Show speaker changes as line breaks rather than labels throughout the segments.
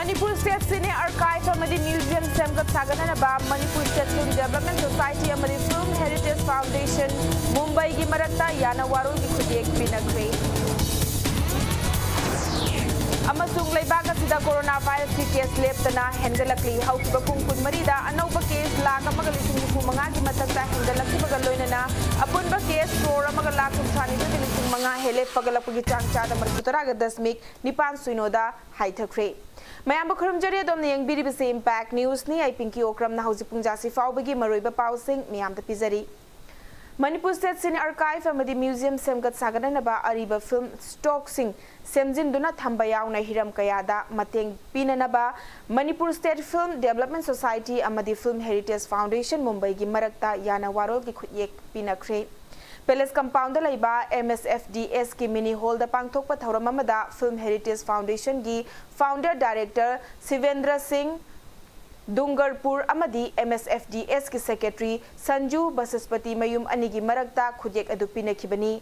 Manipur State Cine Archive amadi Museum semgat sagananaba Manipur State Film Development Society amadi Film Heritage Foundation Mumbai gi marakta yana warul gi khudek pinakre amasung leibak asida coronavirus ki case leptana hengalakli haukiba pung kun marida anauba case lak amaga lising fu manga gi matakta hengalakli baga loinana apunba case crore amaga lak thani gi lising manga hele pagalapagi changcha da marputara ga dasmik nipan suinoda haithakre Mayam Bakram Jari Dom Yang BBC Impact News ni ay Pinky Okram na hausi pung jasi faubagi maroiba pausing miyam da pizari. Manipur State Cine Archive amadi Museum semgat saganan ba ariba film stock sing semjin duna thambayaw na hiram kayada mateng pinanaba Manipur State Film Development Society amadi Film Heritage Foundation Mumbai gi marakta yana warol gi khuyek pinakre. Palace Compound laiba MSFDS ki mini hall da pangthok pa thauram amada Film Heritage Foundation gi founder director Sivendra Singh Dungarpur amadi MSFDS ki secretary Sanju Basaspati Mayum anigi marakta khujek adu pinakibani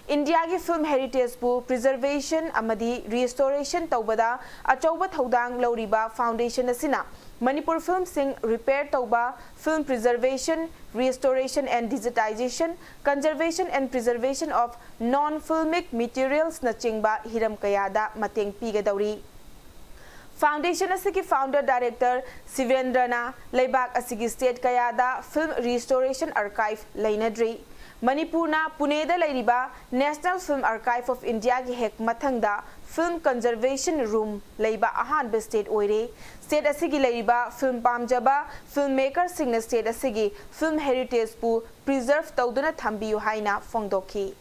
India ki film heritage pu preservation amadi restoration tawbada achauba thaudang lauriba foundation asina Manipur film sing repair tauba film preservation restoration and digitization conservation and preservation of non filmic materials na chingba hiram kayada mateng pigadauri Foundation asigi founder director Sivendrana Leibak asigi state kayada film restoration archive lainadri Manipur na Pune da lairiba National Film Archive of India gi hek mathangda film conservation room leiba ahan be state oire state asigi lairiba film pamjaba filmmaker singna state asigi film heritage pu preserve tawduna thambiyu haina fongdoki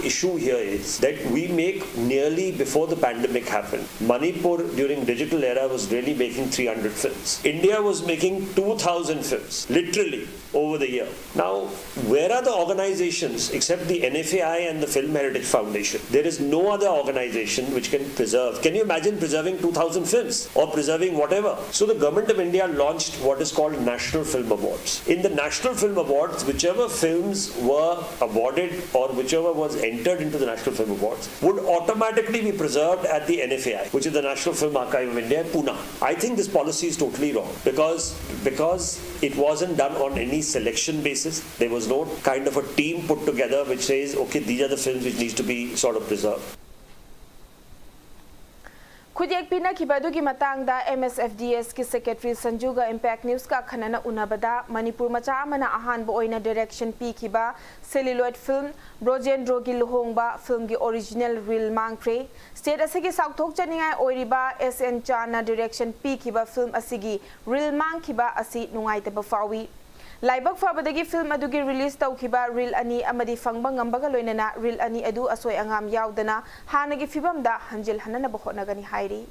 issue here is that we make nearly before the pandemic happened. Manipur during digital era was really making 300 films. India was making 2,000 films, literally, over the year. Now, where are the organizations except the NFAI and the Film Heritage Foundation? There is no other organization which can preserve. Can you imagine preserving 2,000 films or preserving whatever? So the government of India launched what is called National Film Awards. In the National Film Awards, whichever films were awarded or whichever was entered into the National Film Awards would automatically be preserved at the NFAI, which is the National Film Archive of India in Pune. I think this policy is totally wrong because it wasn't done on any selection basis. There was no kind of a team put together which says, okay, these are the films which needs to be sort of preserved.
Khudek pina kibadu ki matang da MSFDS ki secretary Sanjuga Impact News ka khanana unabada Manipur macha amana ahan bo oina direction pi kiba celluloid film Brojendro gi luhongba film gi original reel mangkre state asigi saukthok chaningai oiriba SN Chana direction pi kiba film asigi reel mang kiba asi nungai te ba fawi Laibak fabadagi film adugi release tawkiba reel ani amadi fangba ngambaga loinana reel ani adu asoi angam yaudana hanagi fibamda hanjil hanana bahonagani hairi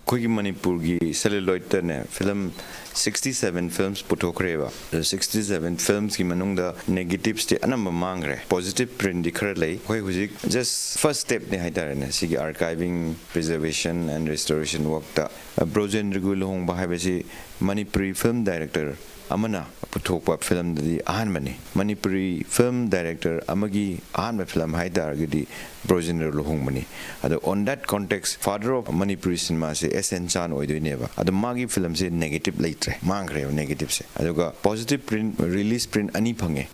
Kuigi Manipur gi celluloid ne film 67 films putokreba 67 films ki manungda negatives te anamba mangre positive print dikhar lei hoi hujik just first step ne haidar ne sigi archiving preservation and restoration work ta Brojen Rigul Hong Bahabesi Manipuri film director Amana Putopa film the Anmani Manipuri film director Amagi Anma film Haidar Gidi Brojen Hongmani. On that context, father of Manipuri cinema say SN Chan Oiduneva. At the Magi film say negative later. Mangre negative say. Aduga positive print release print Anipange.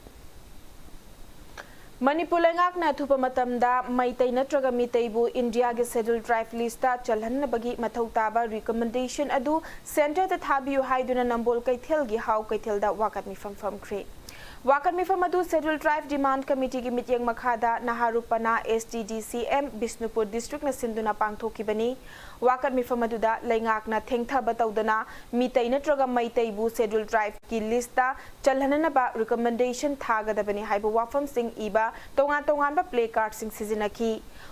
Manipur lengak na thupa matamda maitai natraga mitaibu India ge scheduled tribe lista chalhanna bagi mathau taba recommendation adu center ta thabiyu haiduna nambol kaithel gi hau kaithel da wakat mi from kre wakat mi from adu scheduled tribe demand committee gi mityang makhada naharupana STDCM Bishnupur district na sinduna pangthoki bani wakat mi from adu da lengak na thengtha bataudana mitai natraga maitaibu scheduled tribe ki lista chalhanna ba recommendation thaga da bani haibu wafam sing iba tongan ba play card sing sizinaki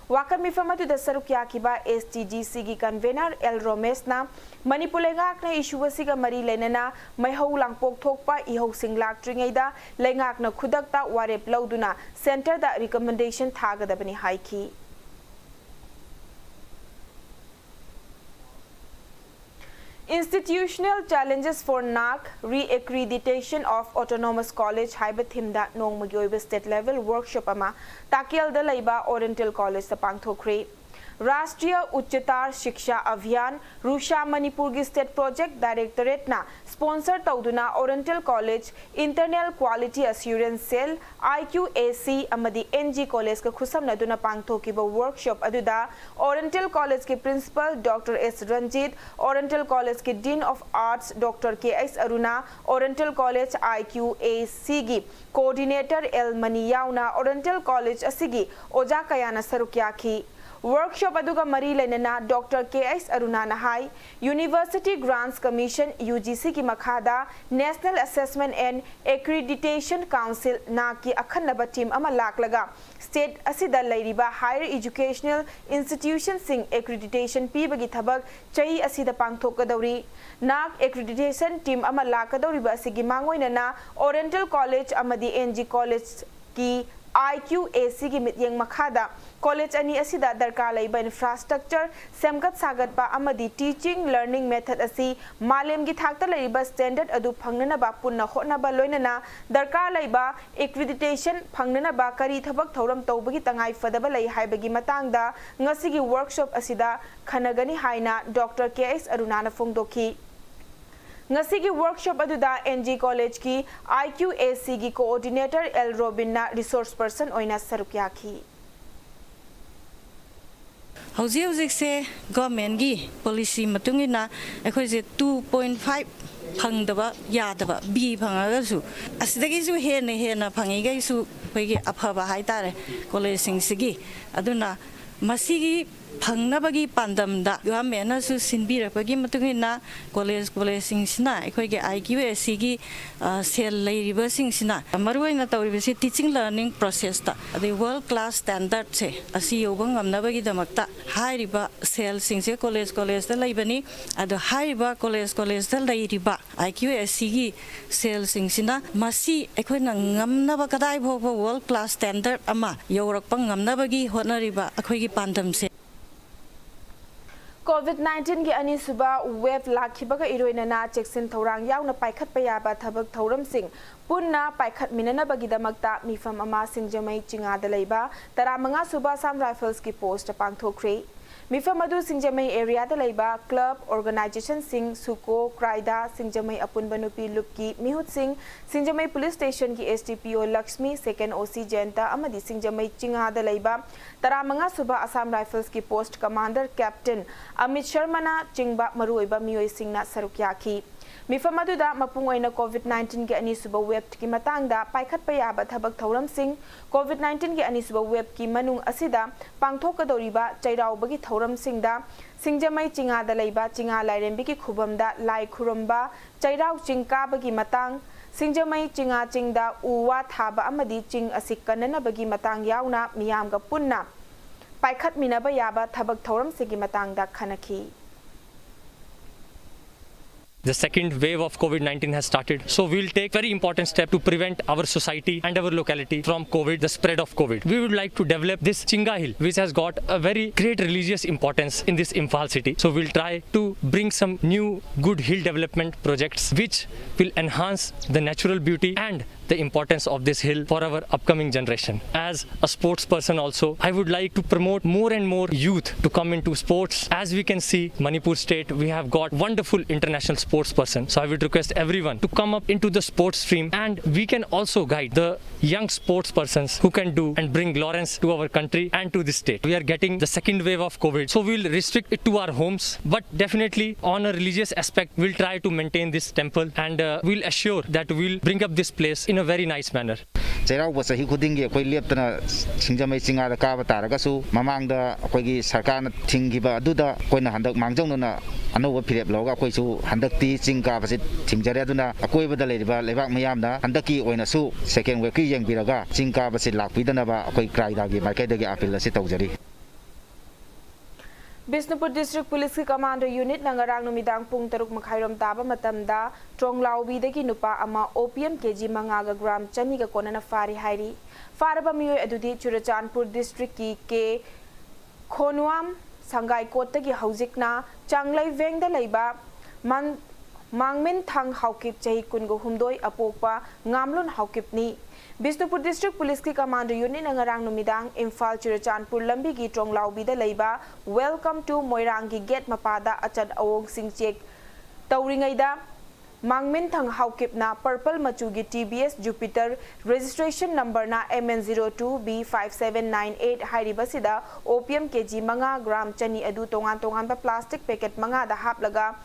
wakat mi from adu da sarukya kiba STDC gi convener L Romesh na Manipur lengak na issue asiga mari lenana maihau langpok thokpa ihau sing laktringai da lengak na khudakta warep lauduna center da recommendation thaga da bani haiki Institutional challenges for NAC re-accreditation of autonomous college haiba thimda nongmagi oiba state level workshop ama takial da laiba Oriental College sa pangthokre राष्ट्रीय उच्चतर शिक्षा अभियान RUSA Manipur की state project directorate ना sponsor तौदुना oriental college internal quality assurance cell IQAC अमदी NG college का खुसमनदुना पांगथोकिबा वर्कशॉप अदुदा ओरिएंटल कॉलेज के principal doctor S Ranjit, oriental college के dean of arts doctor KS Aruna, oriental college IQAC की कोऑर्डिनेटर L मनी याउना ओरिएंटल कॉलेज असिगी ओजा कयाना सरुक्याखी वर्कशॉप अदुगा मरी लेना डॉक्टर KS अरुणा नहाई यूनिवर्सिटी ग्रांट्स कमीशन UGC की मखादा national assessment and accreditation council ना की अखन्नब टीम अमा लाकलगा स्टेट असिदा लैरिबा हायर एजुकेशनल इंस्टीट्यूशन सिंग एक्रीडिटेशन पीबगी थबक चही असिदा पांगथोकदौरी नाक एक्रीडिटेशन टीम अमा लाकदौरिबा असिगी मांगोइनना ओरिएंटल कॉलेज अमदी NG कॉलेज की IQAC की मित्यंग मखादा कॉलेज अनि असिदा दरकार लैबा इंफ्रास्ट्रक्चर सेमगत सागतपा अमदी टीचिंग लर्निंग मेथड असी मालेम की थाकता लैबा स्टैंडर्ड अदु फंगनबा पुन्ना होनबा लोइनना दरकार लैबा एक्रीडिटेशन फंगनबा करी थबक थौरम तौबगी तंगाई फदबा लै हाइबगी मतांगदा ngasi gi workshop asida khanagani haina Dr. KS अरुणाना फोंगदोखी ngasi gi workshop aduda NG college ki IQAC gi coordinator L Robinna resource person oina sarukyakhi
हौजिक हौजिक से गवर्नमेंट की पॉलिसी मतुंगिना अखोई से 2.5 फंगदबा यादबा बी फंगगसु असिदगिसु हेना फंगिगैसु अखोइगी अफबा हाइतारे कॉलेज सिंगसिगी अदुना मसीगी फंगनबगी पांदमदा गवर्नमेंटनसु सिनबिरपगी मतुंगिना कॉलेज सिंगसिना अखोइगी IQAC की सेल लैरिबा सिंगसिना मरुइना तौरिबसि टीचिंग लर्निंग प्रोसेस ता अदे वर्ल्ड क्लास स्टैंडर्ड से असि योबा ngamnabagi damakta hairiba सेल सिंगसे कॉलेज दा लैबनी अदो हारिबा कॉलेज दा लैरिबा IQAC की सेल सिंगसिना मसी अखोइना ngamnaba kadai भोबा वर्ल्ड क्लास स्टैंडर्ड अमा यौरकपा ngamnabagi होनरिबा अखोइगी पांदम से
COVID-19 की अनिसुबा वेब लाखिबगा इरोइनना चेक्सिन थौरांग याउना पाइखत पयाबा थबक थौरम सिंह पुन्ना पाइखत मिननबगिदमक्ता मिफम अमा सिंजमई चिंगादा लैबा 35 सुबा साम राइफल्स की पोस्ट पांगथोख्रे मिफम अदु सिंजमई एरिया दा लैबा क्लब ऑर्गेनाइजेशन सिंह सुको क्राइदा सिंजमई अपुनबा नुपी लुप की मिहुत सिंह सिंजमई पुलिस स्टेशन की STPO Lakshmi second OC Jayanta अमदी सिंजमई चिंगादा लैबा 35 सुबा असम राइफल्स की पोस्ट कमांडर कैप्टन अमित शर्माना चिंगबा मरुइबा मियोय सिंहना सरुक्याखी मिफम अदुदा मपुंग ओइना COVID-19 के अनिसुबा वेब की मतांगदा पाइखत पयाबा थबक थौरम सिंह COVID-19 के अनिसुबा वेब की मनुंग असिदा पांगथोकदौरिबा चैराउबगी थौरम सिंहदा सिंजमई चिंगादा लैबा चिंगा लाइरेंबी की खुबमदा लाई खुरमबा चैराउ चिंग काबगी मतांग सिंजमई चिंगा चिंगदा उवा थाबा अमदी चिंग असि कन्ननबगी मतांग याउना मियामगा पुन्ना पाइखत मिनबा याबा थबक थौरम सिगी मतांगदा खनखी
The second wave of COVID-19 has started. So we'll take very important step to prevent our society and our locality from COVID, the spread of COVID. We would like to develop this Chinga Hill, which has got a very great religious importance in this Imphal city. So we'll try to bring some new good hill development projects which will enhance the natural beauty and the importance of this hill for our upcoming generation. As a sports person also, I would like to promote more and more youth to come into sports. As we can see, Manipur state, we have got wonderful international sports person. So I would request everyone to come up into the sports stream, and we can also guide the young sports persons who can do and bring Lawrence to our country and to this state. We are getting the second wave of COVID, so we'll restrict it to our homes, but definitely on a religious aspect, we'll try to maintain this temple, and we'll assure that we'll bring up this place in a very nice manner.
चैराउबा सही खुदिंगी अखोई लेप्तना सिंजमई चिंगादा काबा तारगसु ममांगदा अखोइगी सरकारना थिंगिबा अदुदा कोइना हंदक मांगजौनना अनौबा फिरेप लौगा अखोइसु हंदकती चिंग काबसे थिंगजरे अदुना अकोइबदा लेरिबा लेबाक मयामना हंदकी ओइनासु second wave की येंगबिरगा चिंग Kabse लाकपिदनबा अखोइ क्राइदागी मार्केटदगी appeal असे तौजरी
Bishnupur district police की commander unit नंगरांग नुमिदांग पुंग तरुक मखाइरोम ताबा मतमदा ट्रोंगलाउबीदगी नुपा अमा OPM KG मंगागा ग्राम चनीगा कोनना फारी हाइरी फारबा मियोय अदुदी Churachandpur district की के खोनुआम संगाई कोटगी हौजिकना चांगलाई वेंगदा लैबा मन Mangmin Thang Haukip Chahi Kungo Humdoi Apokpa Ngamlun Haukipni Bisnupur District Police ki Commander Unit ngarang numidang Imphal Chirachanpur lambi gi Tronglaubi da leiba Welcome to Moirangi Gate Mapada Achad Awong Singchek Tauringaida Mangmin Thang Haukip na Purple Machugi TBS Jupiter registration number na MN02B5798 Hairibasida opium kg manga gram chani adu tongan tongan ba plastic packet manga da haplaga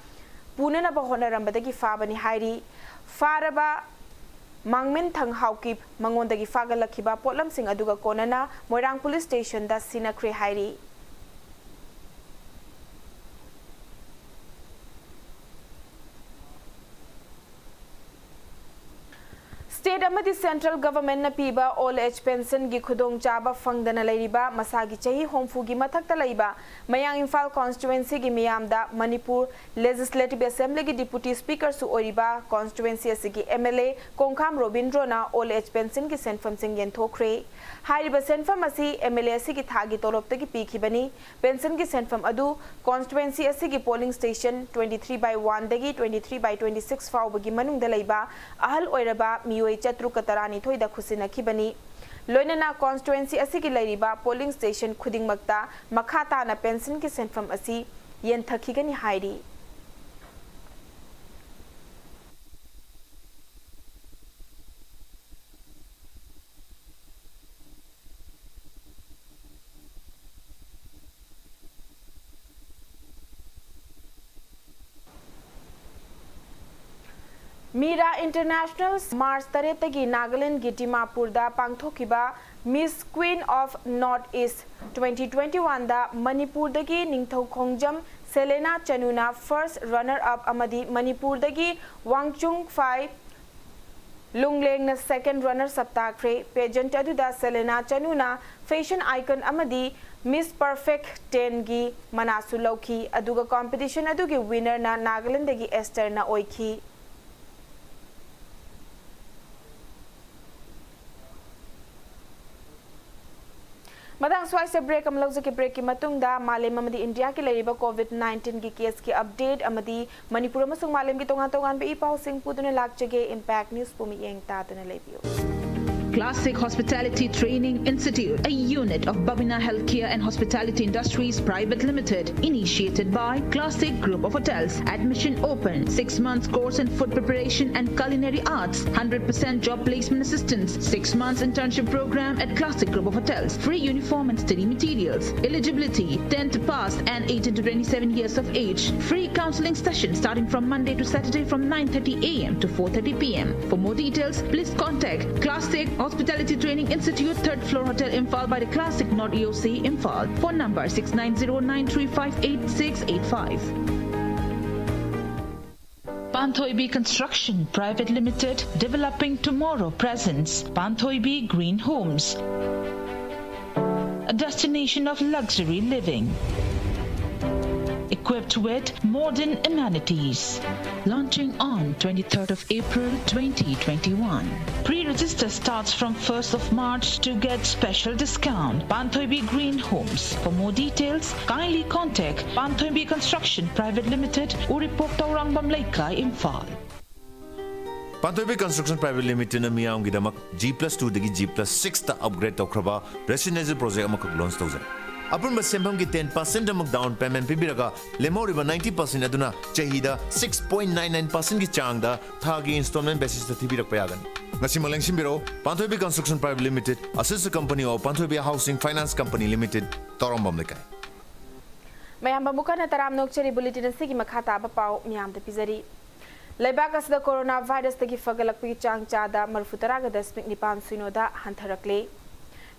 Punana ba honarambadagi fabani hairi faraba Mangmin Thang Haukip mangondagi fagalakhiba potlam sing aduga konana Moirang Police Station da sinakre hairi State amadi Central Government na piba old age pension gi khudong chaba fangdana leiriba masagi chahi homfu gi mathakta leiba Mayang Imphal constituency gi miyamda Manipur Legislative Assembly gi Deputy Speaker su oriba constituency asigi MLA Kongkham Robindro na old age pension gi senfam sing yen thokre hairiba senfam asi MLA asigi thagi torop tagi pikhibani pension gi senfam adu constituency asigi polling station 23/1 dagi 23/26 fawba gi manung da leiba ahal oiraba miyo Chatru Katarani Thoida Khusinakibani Loinana constituency asigi lairiba polling station khudingmakta makhata na pension ki senfam asi yen thakigani hairi Mira International Mars Taretagi Nagaland Gitimapur da Pangthokiba Miss Queen of Northeast 2021 da Manipur dagi Ningthau Khongjam Selena Chanuna first runner up amadi Manipur dagi Wangchung Phai Lungleng na second runner saptakre pageant aduda Selena Chanuna fashion icon amadi Miss Perfect 10 gi manasu lauki aduga competition adugi winner na Nagaland dagi Esther na oiki Madang Swice break am lawza ki break ki matungda Malem amadi India ki leriba COVID-19 ki case ki update amadi Manipur amasung Malem ki tongan be ipaw sing puduna lakjage Impact News pumi yeng tatuna lebiyo
Classic Hospitality Training Institute, a unit of Babina Healthcare and Hospitality Industries Private Limited, initiated by Classic Group of Hotels. Admission open. 6 months course in food preparation and culinary arts. 100% job placement assistance. 6 months internship program at Classic Group of Hotels. Free uniform and study materials. Eligibility: 10 to pass and 18 to 27 years of age. Free counseling session starting from Monday to Saturday from 9:30 a.m. to 4:30 p.m. For more details, please contact Classic Hospitality Training Institute, 3rd floor Hotel Imphal by the Classic Not EOC Imphal. Phone number 6909358685. Panthoibi Construction Private Limited, developing tomorrow presents Panthoibi Green Homes, a destination of luxury living, equipped with modern amenities. Launching on 23rd of April 2021. Pre-register starts from 1st of March to get special discount. Panthoibi Green Homes. For more details, kindly contact Panthoibi Construction Private Limited, Uripok Taurang Bamlaika, Imphal.
Panthoibi Construction Private Limited na miyam gidamak G+2 dagi G+6 ta upgrade tawkraba residential project amakak launch tawzai. Upon Sembam 10% among down payment Pibiraga, Lemoriba 90% aduna, Chahida 6.99% Gichangda, Tagi installment basis the Tibirak Payagan. Nasimalang Simbiro, Panthoibi Construction Private Limited, a sister company of Panthoibi Housing Finance Company Limited, Torambam Lekai.
Mayamba Mukana Taram Nokcheri Bulletin Sigi Makata Pau Miam the Pizari. Lebagas the coronavirus the Gifagalaki Chang Chada, Marfutaraga, the Smith Nipan Sinoda, Hunterakle.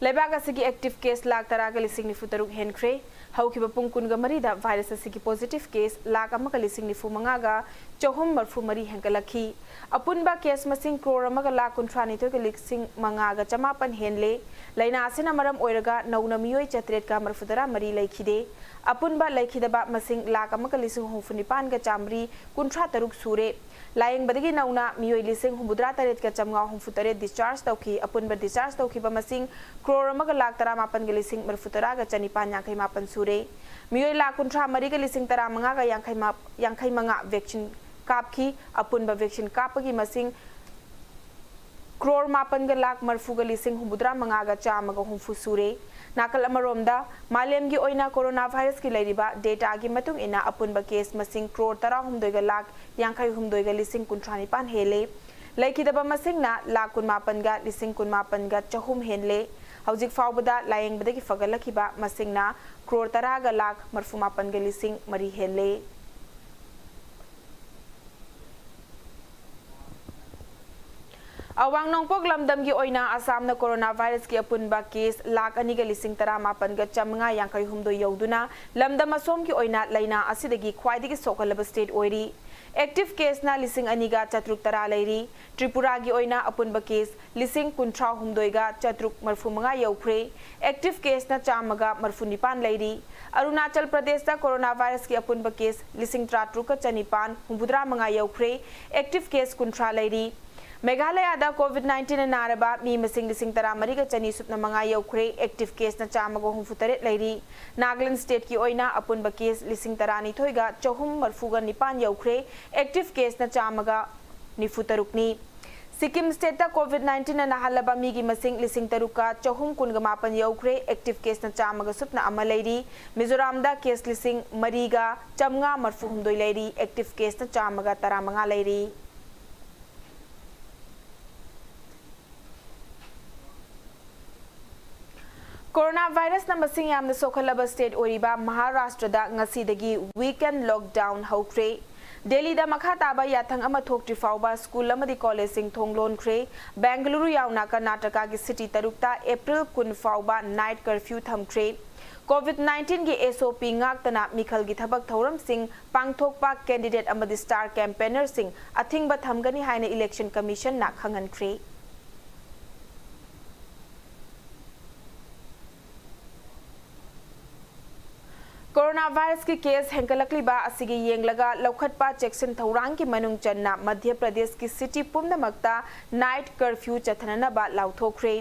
Lebaga sigi active case lag taraga lising ni futaruk henkre hauki bapung kunga marida virus sigi positive case lag amaka lising ni fumangaga chohum marfu mari henkalaki apunba case masing crore amaga lag kuntrani to lising mangaga chamapan henle laina asina maram oiraga nauna miyoi chatret ka marfutara mari laikide apunba laikidaba masing lag amaka lising hufunipan ga chamri kuntra taruk sure Lying Badigi Nauna, Mui Lising, Humudra Taret Kachamga, Humfutare, discharge Tauki, upon but discharge Tauki Bamasing, Croramagalak Taramapan Gilising, Merfutaraga, Chanipanya Kaimapan Sure, Mui La Kuntra Mariga Lising Taramanga, Yankai Manga, Vaccine कापखी अपुनबा vaccine कापगी मसिंग crore mapan ga lak marfu ga lising humudra mangaga chamaga humfu sure nakal amaromda malem gi oina coronavirus ki leiriba data gi matung ina apunba case masing crore tara humdoi ga lak yankai humdoi ga lising kuntrani pan hele laikidaba masing na lakun mapan ga lising kun mapan ga chahum henle haujik faubada layeng badagi fagalakhiba masing na crore tara ga lak marfu mapan ga lising mari hele awang nongpok lamdam gi oina asam na coronavirus ki apunba case lak ani ga lising tara mapan ga chamnga yankai humdo yauduna lamdam asom ki oina laina asidagi khwaidigi sokalaba state oiri active case na lising ani ga chatruk tara leiri tripura gi oina apunba case lising kuntra humdoi ga chatruk marfu manga yaukre active case na chamaga marfu nipan leiri arunachal pradesh da coronavirus ki apunba case lising tratruk ka chanipan humbudra manga yaukre active case kuntra leiri Meghalaya da COVID-19 naraba mi masing lising tara mariga chani supna manga yaukre active case na chamago humfutare leiri Nagaland state ki oina apun ba case lising tara ni thoiga chahum marfuga nipan yaukre active case na chamaga nifutarukni Sikkim state da COVID-19 na halaba mi gi masing lising taruka chahum kunga mapan yaukre active case na chamaga supna ama leiri Mizoram da case lising mariga chamnga marfu humdoi leiri active case na chamaga tara manga leiri Coronavirus na masing yamna sokhalaba state oriba Maharashtra da ngasidagi weekend lockdown hokre Delhi da makha taba yathang ama thokti fauba school amadi college sing thonglon kre Bengaluru yauna Karnataka gi city tarukta April kun fauba night curfew thamkre COVID-19 gi SOP ngaktana mikhal gi thabak thoram sing pangthokpa candidate amadi star campaigner sing athingba thamgani haina election commission na khangan kre Coronavirus की case हेंकलकली बा असिगी येंगलगा लौखटपा चेक्सन थौरांग की मनुंग चन्ना मध्य प्रदेश की city पुमनमक्ता night curfew चथनना बा लाउथोख्रे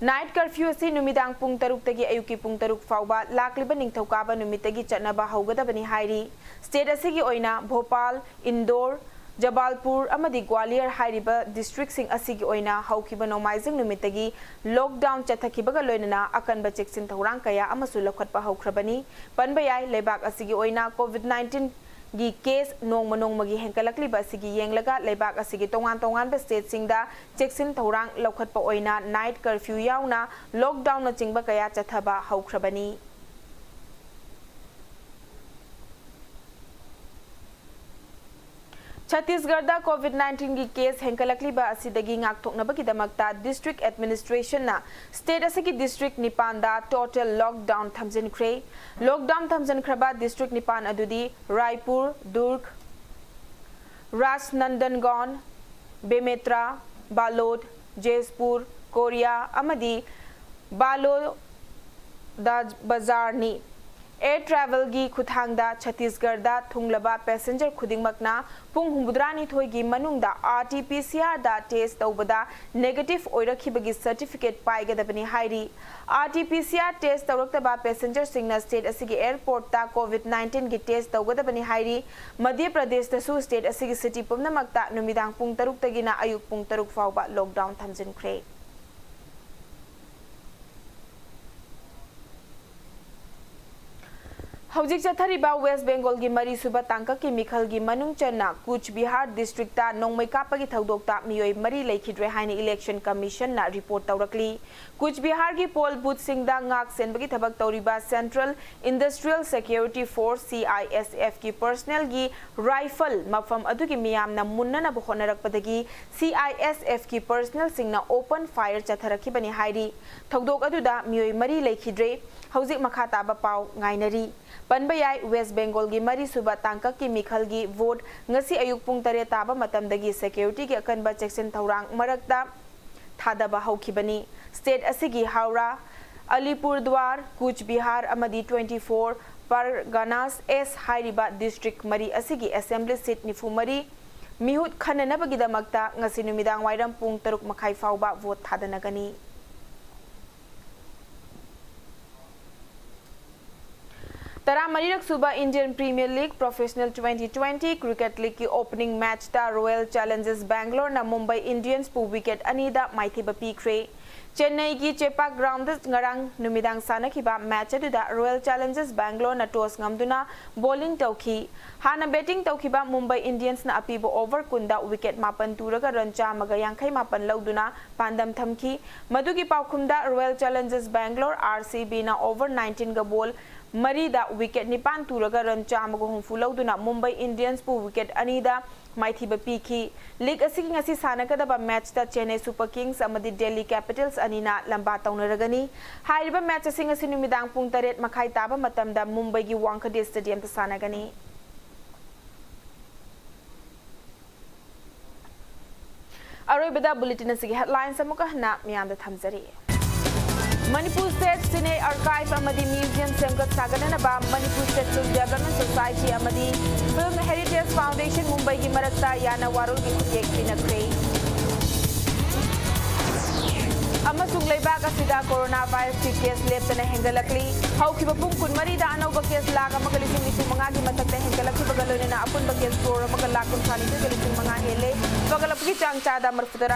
night curfew असि नुमिदांग पुंग तरुक्तगी अयुकी पुंग तरुक फाउबा लाक्लिबा निंगथौकाबा नुमितगी चन्नबा हौगदबनी हाइरी state असिगी ओइना Bhopal Indore Jabalpur अमदी Gwalior हाइरिबा district सिंग असिगी ओइना हौखिबा नोमाइजिंग नुमितगी lockdown चथखिबगा लोइनना अकनबा चेक्सिन थौरांग कया अमसु लखटपा हौख्रबनी पनबयाय लेबाक असिगी ओइना कोविड-19 गी केस नोंगमगी हेंकलकलिबा असिगी येंगलगा लेबाक असिगी तोंगान स्टेट सिंगदा चेक्सिन थौरांग लखटपा ओइना नाइट कर्फ्यू याउना लॉकडाउन चिंगबा कया चथबा हौख्रबनी छत्तीसगढ़ दा कोविड-19 की case हेंकलकलिबा असिदगी ngaktoknabagidamakta district administration na state asigi district nipan da total lockdown thamjinkhre lockdown thamjinkhaba district nipan adudi Raipur, Durg, Rajnandgaon, Bemetra, Balod, Jaispur, Korea amadi Balod da bazar ni air travel gi khuthangda Chhattisgarh da thunglaba passenger khudingmakna pung humbudrani thoigi manungda RT-PCR da test tawbada negative oirakhibagi certificate paigadabani hairi RT-PCR test tawraktaba passenger singna state asigi airport ta COVID-19 gi test tawgadabani hairi Madhya Pradesh da su state asigi city pumnamakta numidang pung taruk tagina ayuk pung taruk fauba lockdown thamjinkhre हौजिक चथरिबा West Bengal की मरी सुबा तांका की मिखल की मनुंग चन्ना Cooch Behar district ता नोंगमै कापगी थौदोक्ता मियोय मरी लेखिद्रे हाइन इलेक्शन कमीशन ना रिपोर्ट तौरकली कूच बिहार की पोल बूथ सिंगदा ngaक सेनबगी थबक तौरिबा central industrial security force CISF की पर्सनल की राइफल मफम अदुगी मियामना मुन्नना बहोनरकपदगी CISF की पर्सनल सिंगना ओपन फायर चथरखिबनी हाइरी थौदोक अदुदा मियोय मरी लेखिद्रे हौजिक मखा ताबा पाव गाइनरी पनबयाय वेस्ट बेंगल की मरी सुबा तांका की मिखल की vote ngasi ayuk pung tare taba matamdagi security की अकनबा चेक्सन थौरांग मरकता थादबा हौखिबनी state असigi Howrah Alipurduar Cooch Behar अमदी 24 Parganas S हाइरिबा district मरी असigi असेंबली सीट निफु मरी मिहुत खननबगिदमक्ता ngasi नुमिदांग वाइरम पुंग तरुक मखाई फावबा वोट थादनगनी तरा मरीरक सुबह Indian Premier League professional 2020 cricket league की ओपनिंग मैच दा रॉयल चैलेंजर्स बैंगलोर ना मुंबई इंडियंस पु विकेट अनीदा माइथीबा पीख्रे चेन्नई की Chepauk ground ngarang numidang sanakhiba match aduda Royal Challengers Bangalore ना toss ngamduna bowling tawki hana batting tawkiba Mumbai Indians ना अपीबो ओवर कुंदा विकेट मापन तुरगा रन चामगा यांखै मापन लौदुना पांदम थमखी मदुगी पाउखुमदा रॉयल चैलेंजर्स बैंगलोर आरसीबी ना ओवर 19 गा बॉल मरीदा विकेट निपान तुरगा रन चामगा हुंफु लौदुना मुंबई इंडियंस पु विकेट अनीदा माइथीबा पीखी लीग असिगी ngasi sanakadaba match da Chennai Super Kings अमदी दिल्ली कैपिटल्स अनीना लंबा तौनरगनी हाइरिबा मैच असिंग असि नुमिदांग पुंग 8 मखाई ताबा मतमदा मुंबई की वांखडे स्टेडियम ता सानगनी अरोइबदा बुलेटिन असिगी हेडलाइंस अमुका हना मियाम दा थमजरी Manipur State Cine Archive amadi Museum Semgat Sagananaba Manipur State Film Development Society amadi Film Heritage Foundation Mumbai ki marakta yana warul ki khuyek pinakre amasung leibak asida coronavirus ki case leptana hengalakli haukiba pung kunmari da anauba case laga magalising lisu manga ki matakta hengalakli bagalone na apun ba case pro magalakun sani ki galising manga hele bagalapki changcha da marfutara